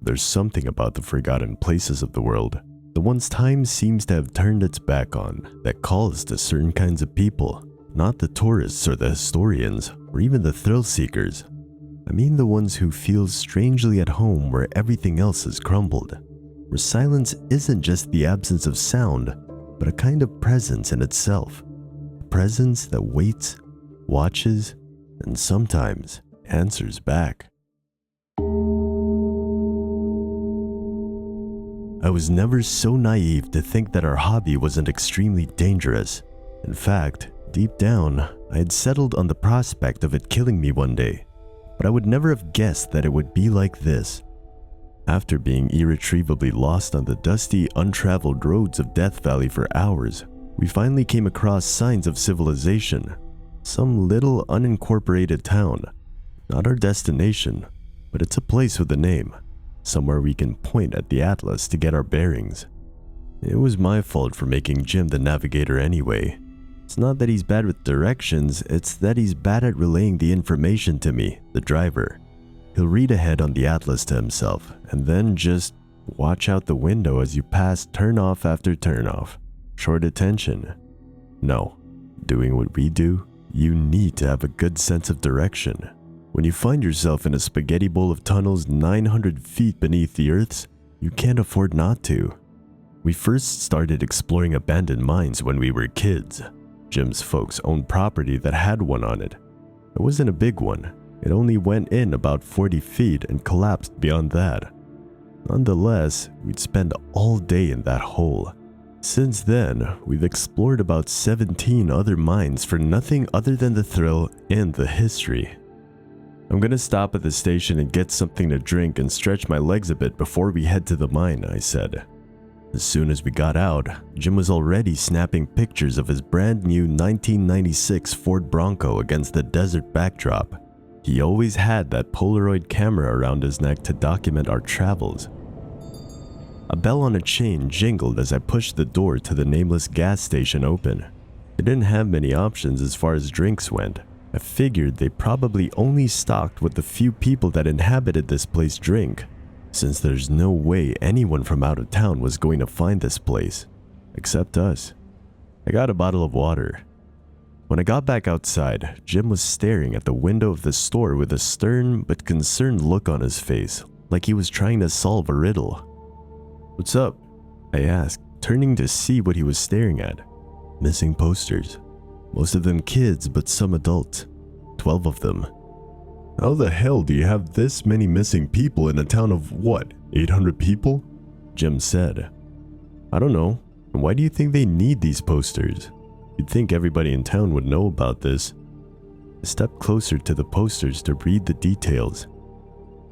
there's something about the forgotten places of the world, the ones time seems to have turned its back on, that calls to certain kinds of people, not the tourists or the historians, or even the thrill seekers. I mean the ones who feel strangely at home where everything else has crumbled, where silence isn't just the absence of sound, but a kind of presence in itself. A presence that waits, watches, and sometimes answers back. I was never so naive to think that our hobby wasn't extremely dangerous. In fact, deep down, I had settled on the prospect of it killing me one day, but I would never have guessed that it would be like this. After being irretrievably lost on the dusty, untraveled roads of Death Valley for hours, we finally came across signs of civilization. Some little unincorporated town. Not our destination, but it's a place with a name. Somewhere we can point at the atlas to get our bearings. It was my fault for making Jim the navigator anyway. It's not that he's bad with directions, it's that he's bad at relaying the information to me, the driver. He'll read ahead on the atlas to himself, and then just watch out the window as you pass turn-off after turn-off. Short attention. No, doing what we do, you need to have a good sense of direction. When you find yourself in a spaghetti bowl of tunnels 900 feet beneath the earth's, you can't afford not to. We first started exploring abandoned mines when we were kids. Jim's folks owned property that had one on it. It wasn't a big one. It only went in about 40 feet and collapsed beyond that. Nonetheless, we'd spend all day in that hole. Since then, we've explored about 17 other mines for nothing other than the thrill and the history. I'm gonna stop at the station and get something to drink and stretch my legs a bit before we head to the mine, I said. As soon as we got out, Jim was already snapping pictures of his brand new 1996 Ford Bronco against the desert backdrop. He always had that Polaroid camera around his neck to document our travels. A bell on a chain jingled as I pushed the door to the nameless gas station open. It didn't have many options as far as drinks went. I figured they probably only stocked what the few people that inhabited this place drink, since there's no way anyone from out of town was going to find this place, except us. I got a bottle of water. When I got back outside, Jim was staring at the window of the store with a stern but concerned look on his face, like he was trying to solve a riddle. "What's up?" I asked, turning to see what he was staring at. Missing posters. Most of them kids, but some adults. 12 of them. "How the hell do you have this many missing people in a town of what, 800 people?" Jim said. "I don't know. And why do you think they need these posters? You'd think everybody in town would know about this." I stepped closer to the posters to read the details.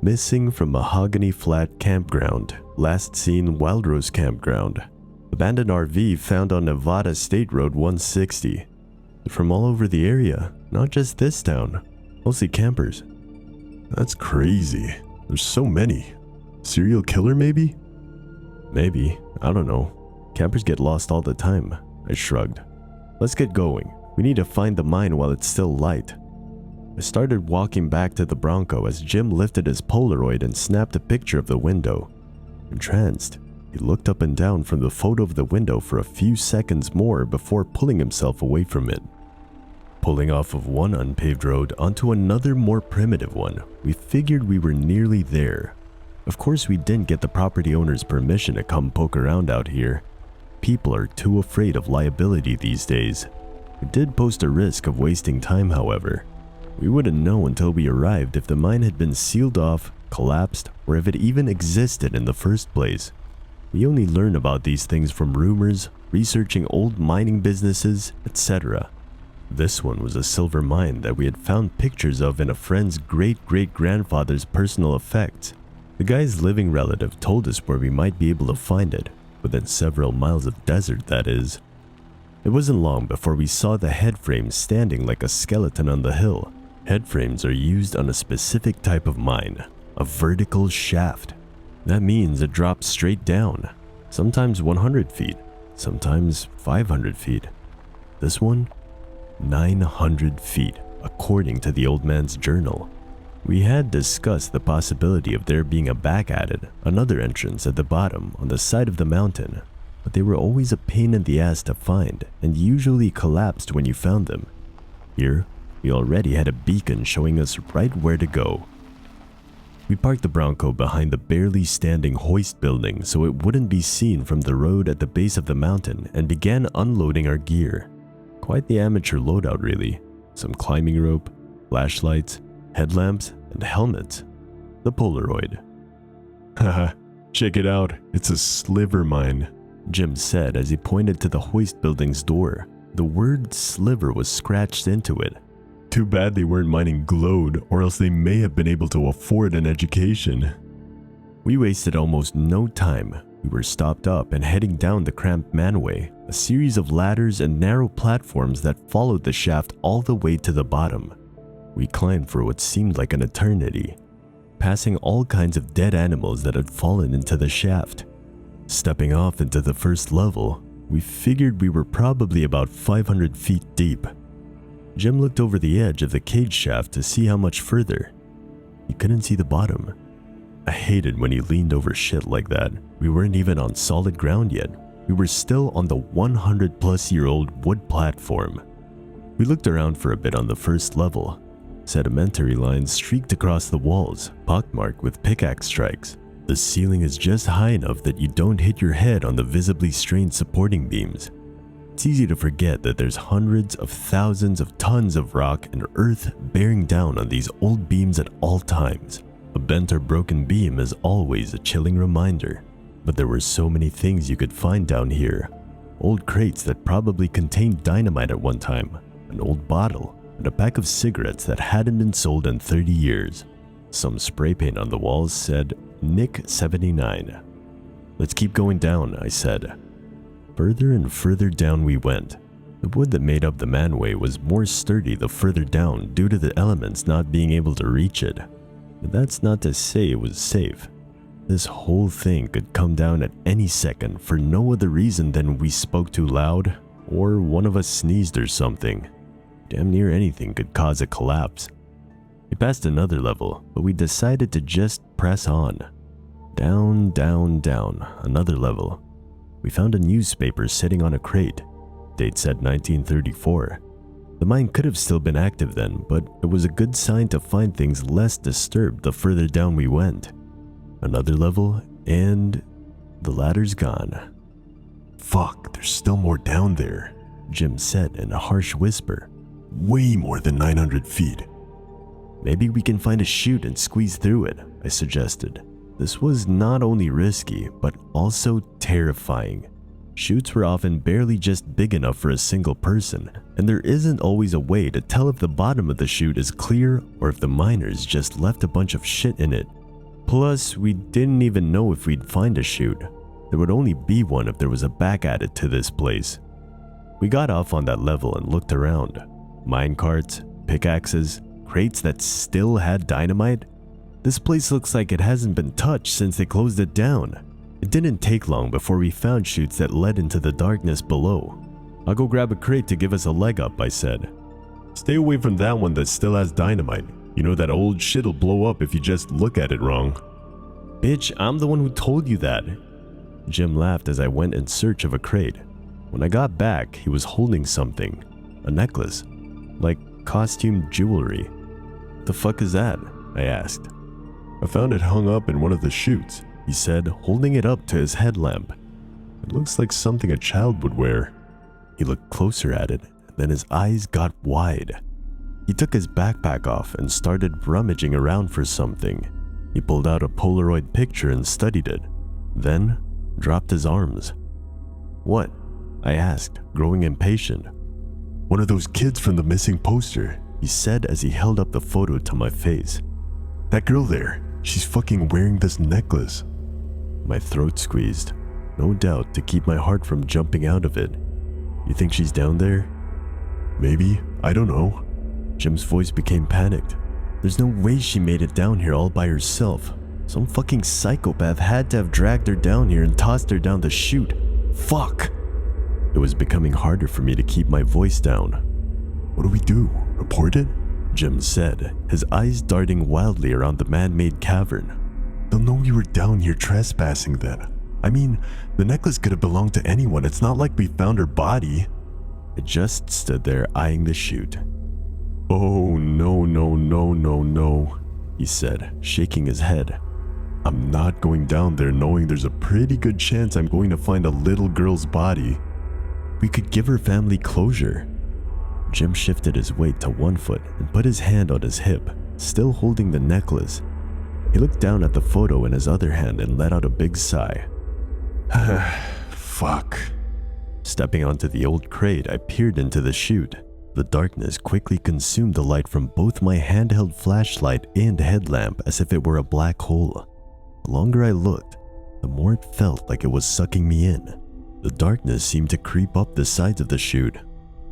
Missing from Mahogany Flat Campground. Last seen Wild Rose Campground. Abandoned RV found on Nevada State Road 160. They're from all over the area, not just this town. Mostly campers. "That's crazy. There's so many. Serial killer maybe?" "Maybe. I don't know. Campers get lost all the time," I shrugged. "Let's get going. We need to find the mine while it's still light." I started walking back to the Bronco as Jim lifted his Polaroid and snapped a picture of the window. Entranced, he looked up and down from the photo of the window for a few seconds more before pulling himself away from it. Pulling off of one unpaved road onto another more primitive one, we figured we were nearly there. Of course, we didn't get the property owner's permission to come poke around out here. People are too afraid of liability these days. We did post a risk of wasting time, however. We wouldn't know until we arrived if the mine had been sealed off, collapsed, or if it even existed in the first place. We only learn about these things from rumors, researching old mining businesses, etc. This one was a silver mine that we had found pictures of in a friend's great-great-grandfather's personal effects. The guy's living relative told us where we might be able to find it, within several miles of desert, that is. It wasn't long before we saw the headframe standing like a skeleton on the hill. Headframes are used on a specific type of mine, a vertical shaft. That means it drops straight down, sometimes 100 feet, sometimes 500 feet. This one, 900 feet, according to the old man's journal. We had discussed the possibility of there being a back added, another entrance at the bottom on the side of the mountain, but they were always a pain in the ass to find and usually collapsed when you found them. Here, we already had a beacon showing us right where to go. We parked the Bronco behind the barely standing hoist building so it wouldn't be seen from the road at the base of the mountain and began unloading our gear. Quite the amateur loadout really. Some climbing rope, flashlights, headlamps, and helmets. The Polaroid. Haha, check it out, it's a sliver mine, Jim said as he pointed to the hoist building's door. The word sliver was scratched into it. Too bad they weren't mining glowed, or else they may have been able to afford an education. We wasted almost no time. We were stopped up and heading down the cramped manway, a series of ladders and narrow platforms that followed the shaft all the way to the bottom. We climbed for what seemed like an eternity, passing all kinds of dead animals that had fallen into the shaft. Stepping off into the first level, we figured we were probably about 500 feet deep. Jim looked over the edge of the cage shaft to see how much further. He couldn't see the bottom. I hated when he leaned over shit like that. We weren't even on solid ground yet. We were still on the 100-plus-year-old wood platform. We looked around for a bit on the first level. Sedimentary lines streaked across the walls, pockmarked with pickaxe strikes. The ceiling is just high enough that you don't hit your head on the visibly strained supporting beams. It's easy to forget that there's hundreds of thousands of tons of rock and earth bearing down on these old beams at all times. A bent or broken beam is always a chilling reminder. But there were so many things you could find down here. Old crates that probably contained dynamite at one time, an old bottle, and a pack of cigarettes that hadn't been sold in 30 years. Some spray paint on the walls said, Nick 79. Let's keep going down, I said. Further and further down we went. The wood that made up the manway was more sturdy the further down due to the elements not being able to reach it. But that's not to say it was safe. This whole thing could come down at any second for no other reason than we spoke too loud or one of us sneezed or something. Damn near anything could cause a collapse. We passed another level, but we decided to just press on. Down, down, down, another level. We found a newspaper sitting on a crate. Date said 1934. The mine could have still been active then, but it was a good sign to find things less disturbed the further down we went. Another level, and the ladder's gone. Fuck, there's still more down there, Jim said in a harsh whisper. Way more than 900 feet. Maybe we can find a chute and squeeze through it, I suggested. This was not only risky, but also terrifying. Chutes were often barely just big enough for a single person, and there isn't always a way to tell if the bottom of the chute is clear or if the miners just left a bunch of shit in it. Plus, we didn't even know if we'd find a chute. There would only be one if there was a back added to this place. We got off on that level and looked around. Mine carts, pickaxes, crates that still had dynamite. This place looks like it hasn't been touched since they closed it down. It didn't take long before we found chutes that led into the darkness below. I'll go grab a crate to give us a leg up, I said. Stay away from that one that still has dynamite. You know that old shit'll blow up if you just look at it wrong. Bitch, I'm the one who told you that. Jim laughed as I went in search of a crate. When I got back, he was holding something. A necklace. Like costume jewelry. What the fuck is that? I asked. I found it hung up in one of the chutes, he said, holding it up to his headlamp. It looks like something a child would wear. He looked closer at it, then his eyes got wide. He took his backpack off and started rummaging around for something. He pulled out a Polaroid picture and studied it, then dropped his arms. What? I asked, growing impatient. One of those kids from the missing poster, he said as he held up the photo to my face. That girl there, she's fucking wearing this necklace. My throat squeezed, no doubt to keep my heart from jumping out of it. You think she's down there? Maybe, I don't know. Jim's voice became panicked. There's no way she made it down here all by herself. Some fucking psychopath had to have dragged her down here and tossed her down the chute. Fuck! It was becoming harder for me to keep my voice down. What do we do? Report it? Jim said, his eyes darting wildly around the man-made cavern. "They'll know we were down here trespassing then. I mean, the necklace could have belonged to anyone. It's not like we found her body." I just stood there eyeing the chute. "Oh, no, he said, shaking his head. "I'm not going down there knowing there's a pretty good chance I'm going to find a little girl's body. We could give her family closure." Jim shifted his weight to one foot and put his hand on his hip, still holding the necklace. He looked down at the photo in his other hand and let out a big sigh. "Fuck." Stepping onto the old crate, I peered into the chute. The darkness quickly consumed the light from both my handheld flashlight and headlamp as if it were a black hole. The longer I looked, the more it felt like it was sucking me in. The darkness seemed to creep up the sides of the chute,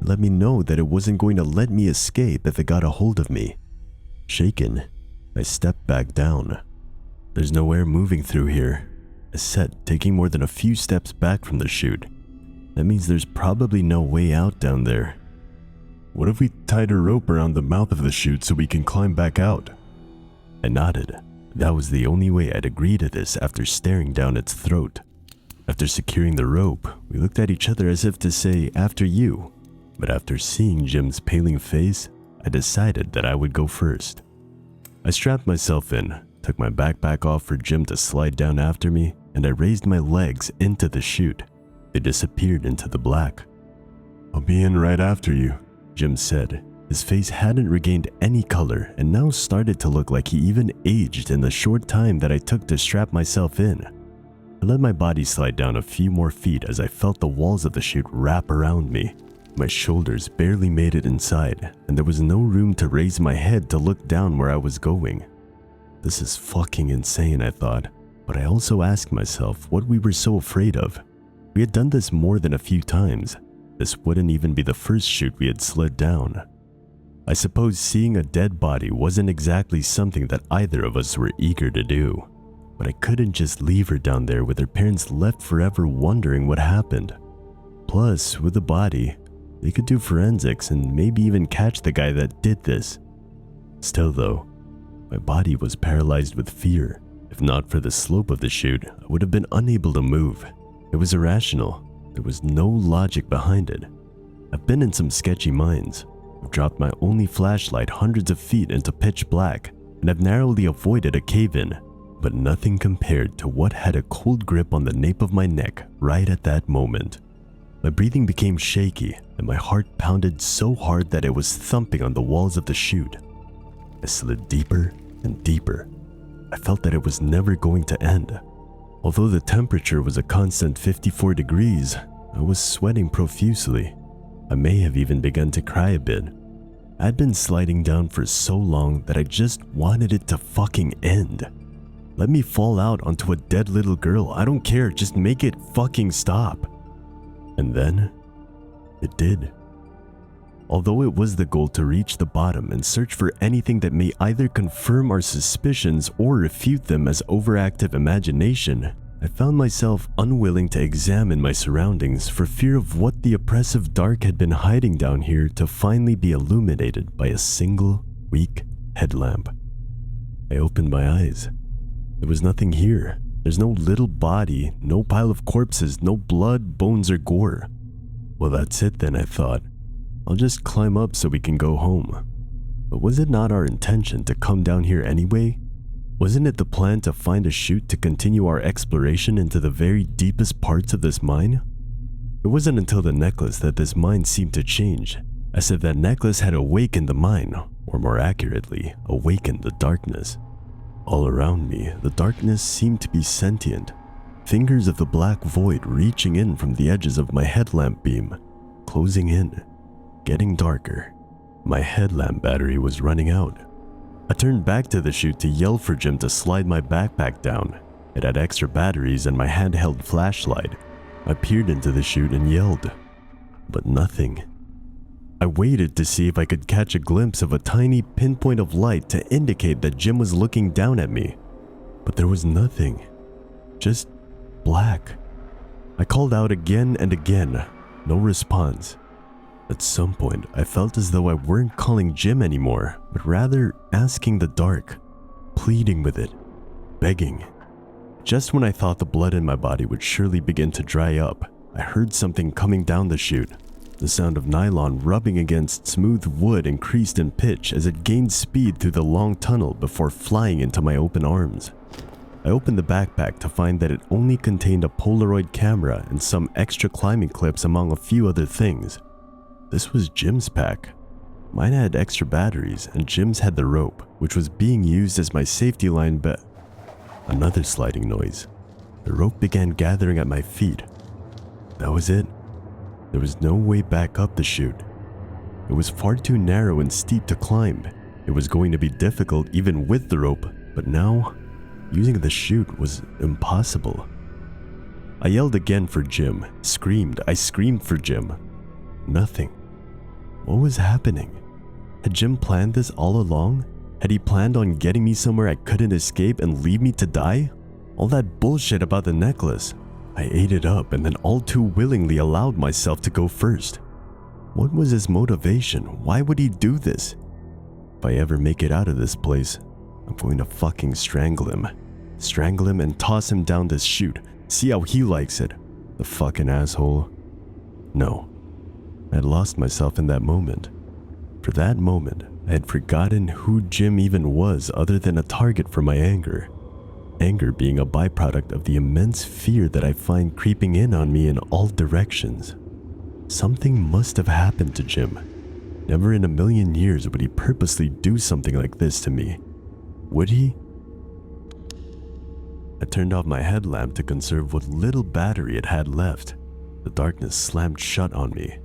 and let me know that it wasn't going to let me escape if it got a hold of me. Shaken, I stepped back down. "There's no air moving through here," I said, taking more than a few steps back from the chute. "That means there's probably no way out down there." "What if we tied a rope around the mouth of the chute so we can climb back out?" I nodded. That was the only way I'd agree to this after staring down its throat. After securing the rope, we looked at each other as if to say, "After you." But after seeing Jim's paling face, I decided that I would go first. I strapped myself in, took my backpack off for Jim to slide down after me, and I raised my legs into the chute. They disappeared into the black. "I'll be in right after you," Jim said. His face hadn't regained any color and now started to look like he even aged in the short time that I took to strap myself in. I let my body slide down a few more feet as I felt the walls of the chute wrap around me. My shoulders barely made it inside, and there was no room to raise my head to look down where I was going. This is fucking insane, I thought, but I also asked myself what we were so afraid of. We had done this more than a few times. This wouldn't even be the first chute we had slid down. I suppose seeing a dead body wasn't exactly something that either of us were eager to do, but I couldn't just leave her down there with her parents left forever wondering what happened. Plus, with the body, they could do forensics and maybe even catch the guy that did this. Still though, my body was paralyzed with fear. If not for the slope of the chute, I would have been unable to move. It was irrational. There was no logic behind it. I've been in some sketchy mines. I've dropped my only flashlight hundreds of feet into pitch black, and I've narrowly avoided a cave-in, but nothing compared to what had a cold grip on the nape of my neck right at that moment. My breathing became shaky, and my heart pounded so hard that it was thumping on the walls of the chute. I slid deeper and deeper. I felt that it was never going to end. Although the temperature was a constant 54 degrees, I was sweating profusely. I may have even begun to cry a bit. I'd been sliding down for so long that I just wanted it to fucking end. Let me fall out onto a dead little girl. I don't care, just make it fucking stop. And then, it did. Although it was the goal to reach the bottom and search for anything that may either confirm our suspicions or refute them as overactive imagination, I found myself unwilling to examine my surroundings for fear of what the oppressive dark had been hiding down here to finally be illuminated by a single, weak headlamp. I opened my eyes. There was nothing here. There's no little body, no pile of corpses, no blood, bones, or gore. Well, that's it then, I thought. I'll just climb up so we can go home. But was it not our intention to come down here anyway? Wasn't it the plan to find a chute to continue our exploration into the very deepest parts of this mine? It wasn't until the necklace that this mine seemed to change, as if that necklace had awakened the mine, or more accurately, awakened the darkness. All around me, the darkness seemed to be sentient, fingers of the black void reaching in from the edges of my headlamp beam, closing in, getting darker. My headlamp battery was running out. I turned back to the chute to yell for Jim to slide my backpack down. It had extra batteries and my handheld flashlight. I peered into the chute and yelled, but nothing. I waited to see if I could catch a glimpse of a tiny pinpoint of light to indicate that Jim was looking down at me, but there was nothing, just black. I called out again and again, no response. At some point, I felt as though I weren't calling Jim anymore, but rather asking the dark, pleading with it, begging. Just when I thought the blood in my body would surely begin to dry up, I heard something coming down the chute. The sound of nylon rubbing against smooth wood increased in pitch as it gained speed through the long tunnel before flying into my open arms. I opened the backpack to find that it only contained a Polaroid camera and some extra climbing clips among a few other things. This was Jim's pack. Mine had extra batteries and Jim's had the rope, which was being used as my safety line Another sliding noise. The rope began gathering at my feet. That was it. There was no way back up the chute. It was far too narrow and steep to climb. It was going to be difficult even with the rope, but now, using the chute was impossible. I yelled again for Jim, I screamed for Jim. Nothing. What was happening? Had Jim planned this all along? Had he planned on getting me somewhere I couldn't escape and leave me to die? All that bullshit about the necklace. I ate it up and then all too willingly allowed myself to go first. What was his motivation? Why would he do this? If I ever make it out of this place, I'm going to fucking strangle him. Strangle him and toss him down this chute. See how he likes it. The fucking asshole. No. I had lost myself in that moment. For that moment, I had forgotten who Jim even was other than a target for my anger. Anger being a byproduct of the immense fear that I find creeping in on me in all directions. Something must have happened to Jim. Never in a million years would he purposely do something like this to me. Would he? I turned off my headlamp to conserve what little battery it had left. The darkness slammed shut on me.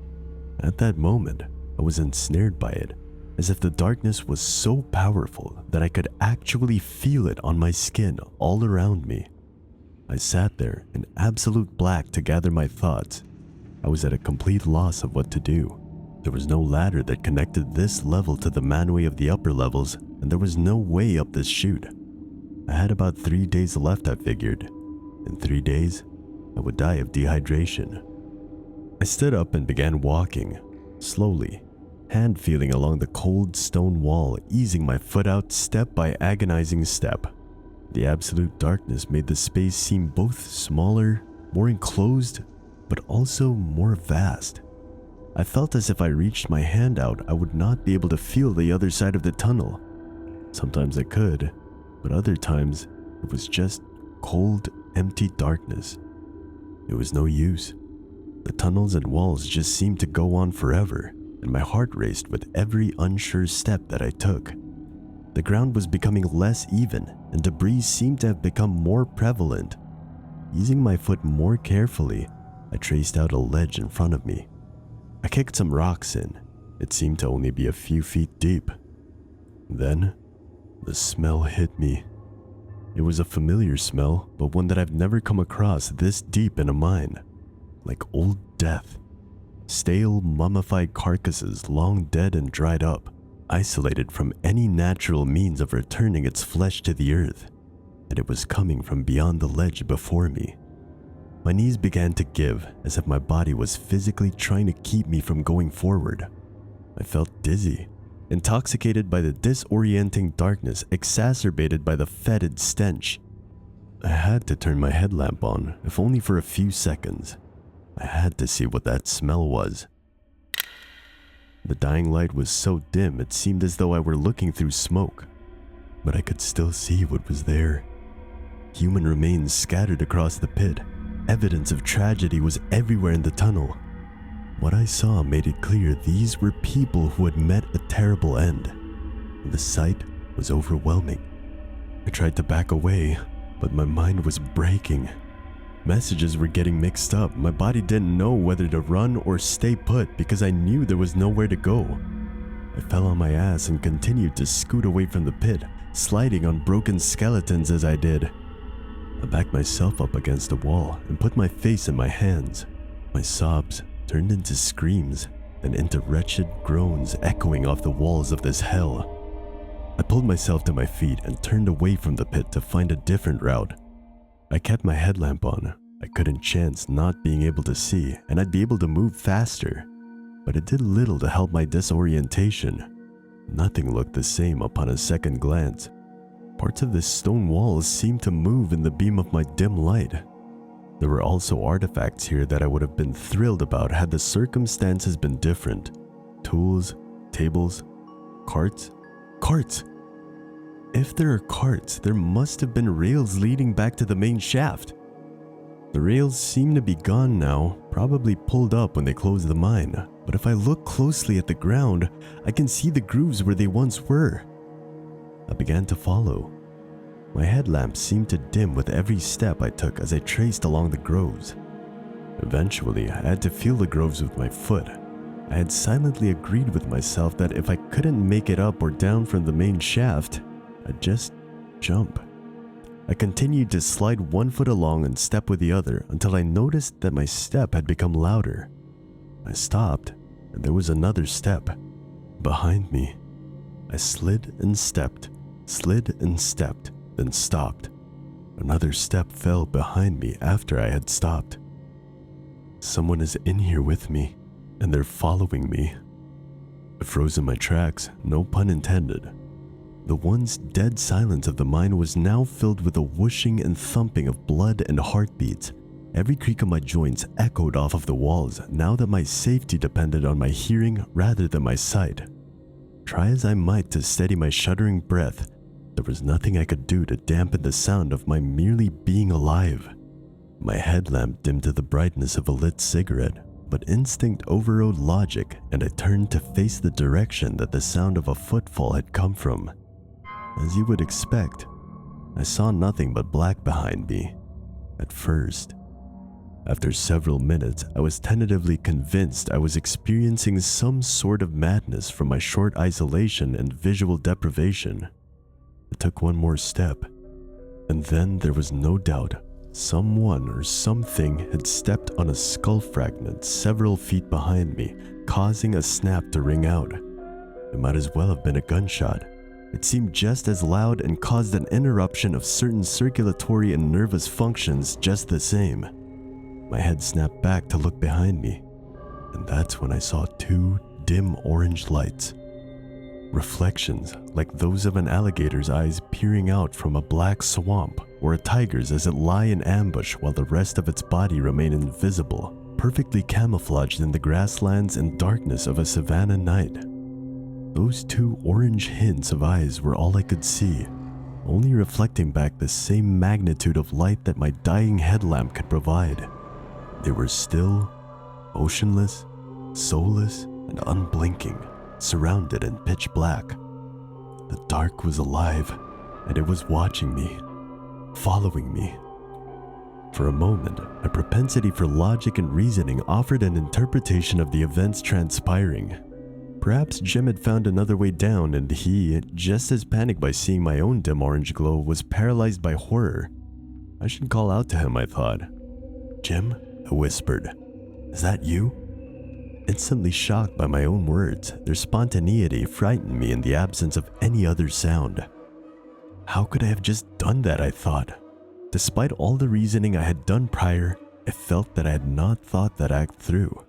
At that moment, I was ensnared by it, as if the darkness was so powerful that I could actually feel it on my skin all around me. I sat there in absolute black to gather my thoughts. I was at a complete loss of what to do. There was no ladder that connected this level to the manway of the upper levels, and there was no way up this chute. I had about 3 days left, I figured. In 3 days, I would die of dehydration. I stood up and began walking, slowly, hand feeling along the cold stone wall, easing my foot out step by agonizing step. The absolute darkness made the space seem both smaller, more enclosed, but also more vast. I felt as if I reached my hand out, I would not be able to feel the other side of the tunnel. Sometimes I could, but other times it was just cold, empty darkness. It was no use. The tunnels and walls just seemed to go on forever, and my heart raced with every unsure step that I took. The ground was becoming less even, and debris seemed to have become more prevalent. Easing my foot more carefully, I traced out a ledge in front of me. I kicked some rocks in. It seemed to only be a few feet deep. Then, the smell hit me. It was a familiar smell, but one that I've never come across this deep in a mine. Like old death. Stale, mummified carcasses long dead and dried up, isolated from any natural means of returning its flesh to the earth. And it was coming from beyond the ledge before me. My knees began to give as if my body was physically trying to keep me from going forward. I felt dizzy, intoxicated by the disorienting darkness exacerbated by the fetid stench. I had to turn my headlamp on, if only for a few seconds. I had to see what that smell was. The dying light was so dim it seemed as though I were looking through smoke, but I could still see what was there. Human remains scattered across the pit. Evidence of tragedy was everywhere in the tunnel. What I saw made it clear these were people who had met a terrible end. The sight was overwhelming. I tried to back away, but my mind was breaking. Messages were getting mixed up. My body didn't know whether to run or stay put because I knew there was nowhere to go. I fell on my ass and continued to scoot away from the pit, sliding on broken skeletons as I did. I backed myself up against a wall and put my face in my hands. My sobs turned into screams, then into wretched groans echoing off the walls of this hell. I pulled myself to my feet and turned away from the pit to find a different route. I kept my headlamp on. I couldn't chance not being able to see, and I'd be able to move faster. but it did little to help my disorientation. Nothing looked the same upon a second glance. Parts of the stone walls seemed to move in the beam of my dim light. There were also artifacts here that I would have been thrilled about had the circumstances been different. Tools, tables, carts. Carts! If there are carts, there must have been rails leading back to the main shaft. The rails seem to be gone now, probably pulled up when they closed the mine. But if I look closely at the ground, I can see the grooves where they once were. I began to follow. My headlamp seemed to dim with every step I took as I traced along the grooves. Eventually, I had to feel the grooves with my foot. I had silently agreed with myself that if I couldn't make it up or down from the main shaft, I'd just jump. I continued to slide one foot along and step with the other until I noticed that my step had become louder. I stopped, and there was another step behind me. I slid and stepped, then stopped. Another step fell behind me after I had stopped. Someone is in here with me, and they're following me. I froze in my tracks, no pun intended. The once dead silence of the mine was now filled with a whooshing and thumping of blood and heartbeats. Every creak of my joints echoed off of the walls now that my safety depended on my hearing rather than my sight. Try as I might to steady my shuddering breath, there was nothing I could do to dampen the sound of my merely being alive. My headlamp dimmed to the brightness of a lit cigarette, but instinct overrode logic and I turned to face the direction that the sound of a footfall had come from. As you would expect, I saw nothing but black behind me. At first. After several minutes, I was tentatively convinced I was experiencing some sort of madness from my short isolation and visual deprivation. I took one more step, and then there was no doubt someone or something had stepped on a skull fragment several feet behind me, causing a snap to ring out. It might as well have been a gunshot. It seemed just as loud and caused an interruption of certain circulatory and nervous functions just the same. My head snapped back to look behind me, and that's when I saw two dim orange lights. Reflections like those of an alligator's eyes peering out from a black swamp or a tiger's as it lay in ambush while the rest of its body remained invisible, perfectly camouflaged in the grasslands and darkness of a savanna night. Those two orange hints of eyes were all I could see, only reflecting back the same magnitude of light that my dying headlamp could provide. They were still, motionless, soulless, and unblinking, surrounded in pitch black. The dark was alive, and it was watching me, following me. For a moment, my propensity for logic and reasoning offered an interpretation of the events transpiring. Perhaps Jim had found another way down and he, just as panicked by seeing my own dim orange glow, was paralyzed by horror. I should call out to him, I thought. "Jim?" I whispered. "Is that you?" Instantly shocked by my own words, their spontaneity frightened me in the absence of any other sound. How could I have just done that, I thought. Despite all the reasoning I had done prior, I felt that I had not thought that act through.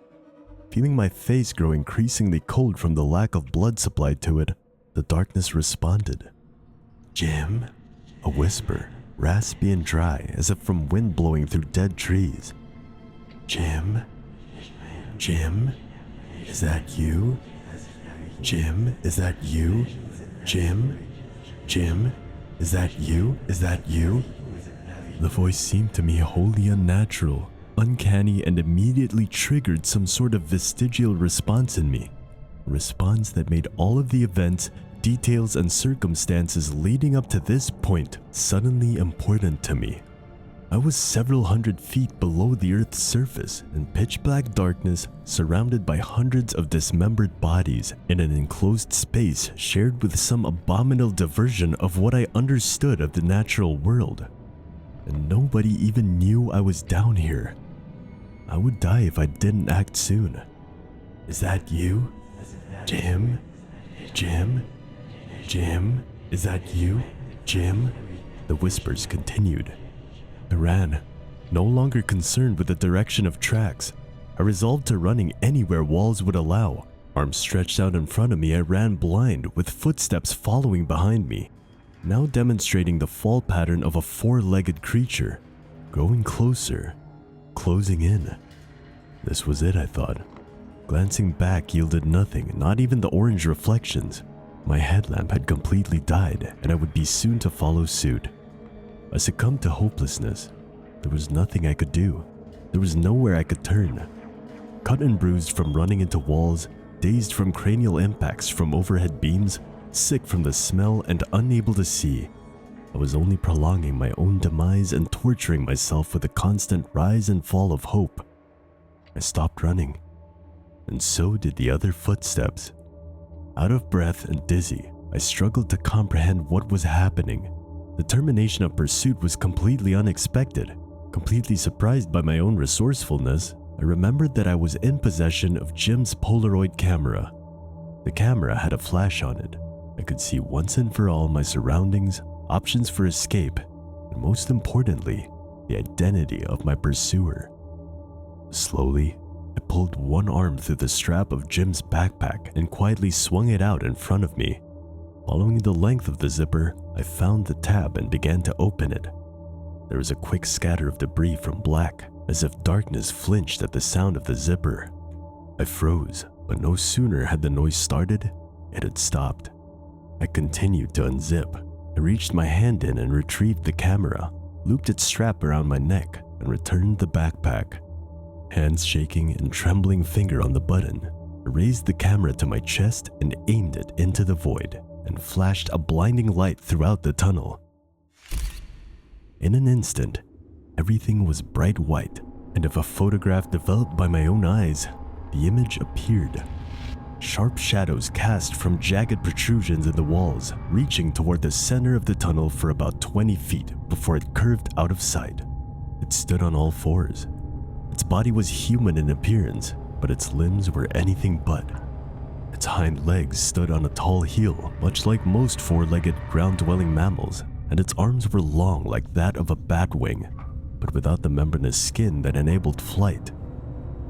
Feeling my face grow increasingly cold from the lack of blood supplied to it, the darkness responded. "Jim?" A whisper, raspy and dry, as if from wind blowing through dead trees. "Jim? Jim? Is that you? Jim? Is that you? Jim? Jim? Is that you? Is that you?" The voice seemed to me wholly unnatural, uncanny, and immediately triggered some sort of vestigial response in me. A response that made all of the events, details, and circumstances leading up to this point suddenly important to me. I was several hundred feet below the Earth's surface in pitch black darkness, surrounded by hundreds of dismembered bodies in an enclosed space shared with some abominable diversion of what I understood of the natural world. And nobody even knew I was down here. I would die if I didn't act soon. "Is that you? Jim? Jim? Jim? Is that you? Jim?" The whispers continued. I ran, no longer concerned with the direction of tracks. I resolved to running anywhere walls would allow. Arms stretched out in front of me, I ran blind, with footsteps following behind me, now demonstrating the fall pattern of a four-legged creature, growing closer, closing in. This was it, I thought. Glancing back yielded nothing, not even the orange reflections. My headlamp had completely died, and I would be soon to follow suit. I succumbed to hopelessness. There was nothing I could do. There was nowhere I could turn. Cut and bruised from running into walls, dazed from cranial impacts from overhead beams, sick from the smell and unable to see, I was only prolonging my own demise and torturing myself with a constant rise and fall of hope. I stopped running, and so did the other footsteps. Out of breath and dizzy, I struggled to comprehend what was happening. The termination of pursuit was completely unexpected. Completely surprised by my own resourcefulness, I remembered that I was in possession of Jim's Polaroid camera. The camera had a flash on it. I could see once and for all my surroundings, options for escape, and most importantly, the identity of my pursuer. Slowly, I pulled one arm through the strap of Jim's backpack and quietly swung it out in front of me. Following the length of the zipper, I found the tab and began to open it. There was a quick scatter of debris from black, as if darkness flinched at the sound of the zipper. I froze, but no sooner had the noise started, it had stopped. I continued to unzip. I reached my hand in and retrieved the camera, looped its strap around my neck, and returned the backpack. Hands shaking and trembling finger on the button, I raised the camera to my chest and aimed it into the void, and flashed a blinding light throughout the tunnel. In an instant, everything was bright white, and if a photograph developed by my own eyes, the image appeared. Sharp shadows cast from jagged protrusions in the walls, reaching toward the center of the tunnel for about 20 feet before it curved out of sight. It stood on all fours. Its body was human in appearance, but its limbs were anything but. Its hind legs stood on a tall heel, much like most four-legged ground-dwelling mammals, and its arms were long like that of a batwing, but without the membranous skin that enabled flight.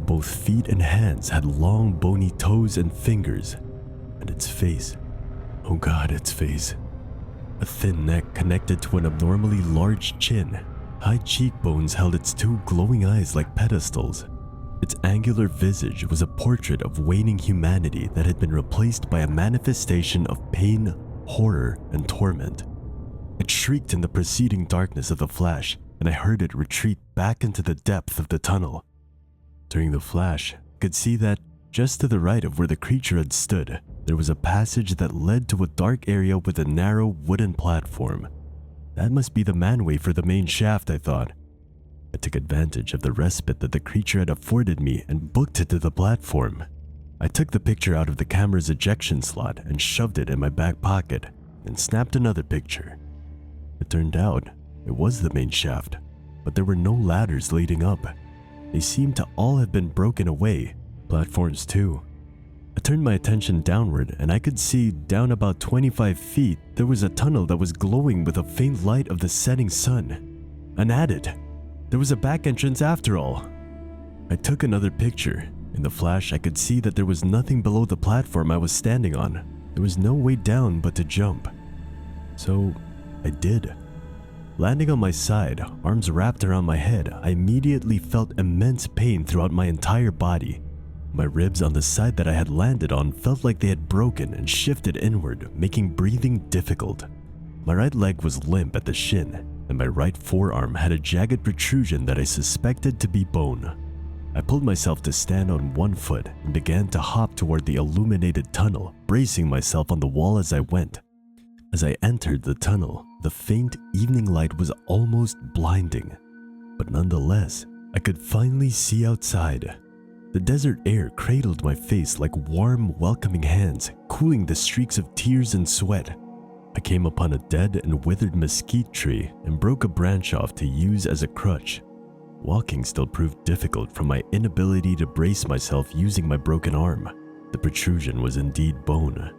Both feet and hands had long bony toes and fingers, and its face, oh God, its face. A thin neck connected to an abnormally large chin. High cheekbones held its two glowing eyes like pedestals. Its angular visage was a portrait of waning humanity that had been replaced by a manifestation of pain, horror, and torment. It shrieked in the preceding darkness of the flash, and I heard it retreat back into the depth of the tunnel. During the flash, I could see that, just to the right of where the creature had stood, there was a passage that led to a dark area with a narrow wooden platform. That must be the manway for the main shaft, I thought. I took advantage of the respite that the creature had afforded me and booked it to the platform. I took the picture out of the camera's ejection slot and shoved it in my back pocket, and snapped another picture. It turned out it was the main shaft, but there were no ladders leading up. They seemed to all have been broken away, platforms too. I turned my attention downward and I could see down about 25 feet there was a tunnel that was glowing with a faint light of the setting sun. An adit. There was a back entrance after all. I took another picture. In the flash I could see that there was nothing below the platform I was standing on. There was no way down but to jump. So I did. Landing on my side, arms wrapped around my head, I immediately felt immense pain throughout my entire body. My ribs on the side that I had landed on felt like they had broken and shifted inward, making breathing difficult. My right leg was limp at the shin, and my right forearm had a jagged protrusion that I suspected to be bone. I pulled myself to stand on one foot and began to hop toward the illuminated tunnel, bracing myself on the wall as I went. As I entered the tunnel, the faint evening light was almost blinding, but nonetheless, I could finally see outside. The desert air cradled my face like warm, welcoming hands, cooling the streaks of tears and sweat. I came upon a dead and withered mesquite tree and broke a branch off to use as a crutch. Walking still proved difficult from my inability to brace myself using my broken arm. The protrusion was indeed bone.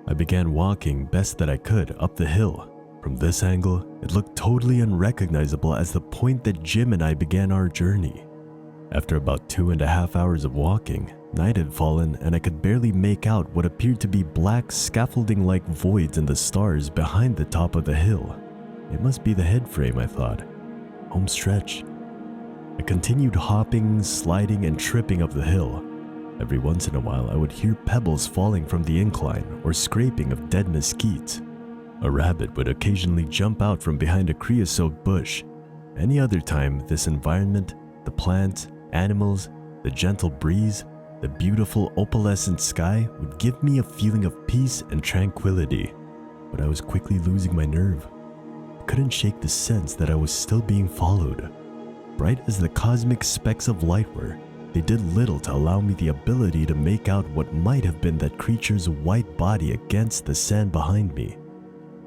I began walking best that I could up the hill. From this angle, it looked totally unrecognizable as the point that Jim and I began our journey. After about 2.5 hours of walking, night had fallen and I could barely make out what appeared to be black scaffolding-like voids in the stars behind the top of the hill. It must be the head frame, I thought. Home stretch. I continued hopping, sliding, and tripping up the hill. Every once in a while, I would hear pebbles falling from the incline or scraping of dead mesquites. A rabbit would occasionally jump out from behind a creosote bush. Any other time, this environment, the plants, animals, the gentle breeze, the beautiful opalescent sky would give me a feeling of peace and tranquility. But I was quickly losing my nerve. I couldn't shake the sense that I was still being followed. Bright as the cosmic specks of light were, they did little to allow me the ability to make out what might have been that creature's white body against the sand behind me.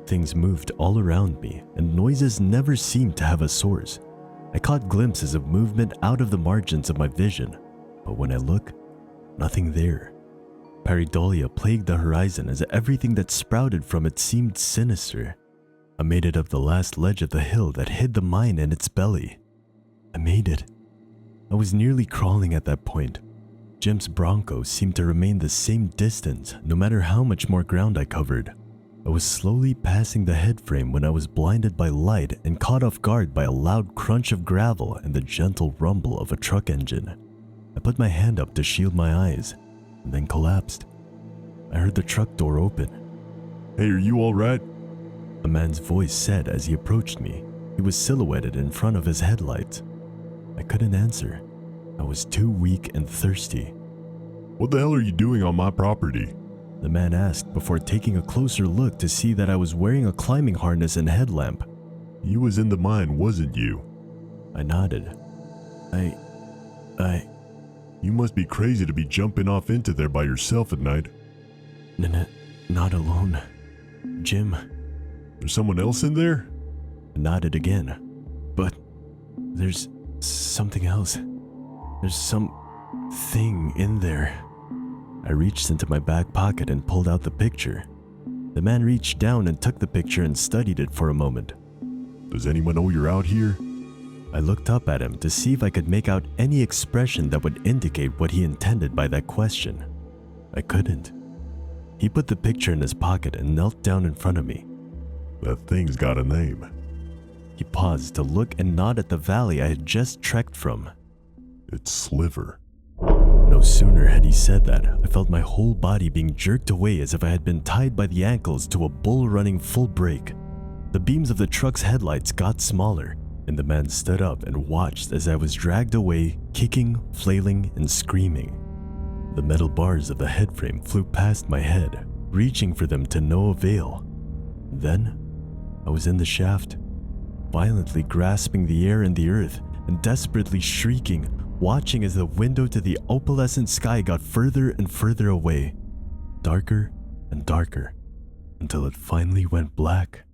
Things moved all around me, and noises never seemed to have a source. I caught glimpses of movement out of the margins of my vision, but when I look, nothing there. Pareidolia plagued the horizon as everything that sprouted from it seemed sinister. I made it up the last ledge of the hill that hid the mine in its belly. I made it. I was nearly crawling at that point. Jim's Bronco seemed to remain the same distance no matter how much more ground I covered. I was slowly passing the head frame when I was blinded by light and caught off guard by a loud crunch of gravel and the gentle rumble of a truck engine. I put my hand up to shield my eyes and then collapsed. I heard the truck door open. "Hey, are you all right?" A man's voice said as he approached me. He was silhouetted in front of his headlights. I couldn't answer. I was too weak and thirsty. "What the hell are you doing on my property?" The man asked before taking a closer look to see that I was wearing a climbing harness and headlamp. "You was in the mine, wasn't you?" I nodded. I... You must be crazy to be jumping off into there by yourself at night. Not alone. Jim. There's someone else in there? I nodded again. But there's something else. There's something in there. I reached into my back pocket and pulled out the picture. The man reached down and took the picture and studied it for a moment. "Does anyone know you're out here?" I looked up at him to see if I could make out any expression that would indicate what he intended by that question. I couldn't. He put the picture in his pocket and knelt down in front of me. "That thing's got a name." He paused to look and nod at the valley I had just trekked from. "It's Sliver." No sooner had he said that, I felt my whole body being jerked away as if I had been tied by the ankles to a bull running full brake. The beams of the truck's headlights got smaller, and the man stood up and watched as I was dragged away, kicking, flailing, and screaming. The metal bars of the headframe flew past my head, reaching for them to no avail. Then, I was in the shaft, violently grasping the air and the earth, and desperately shrieking, watching as the window to the opalescent sky got further and further away, darker and darker, until it finally went black.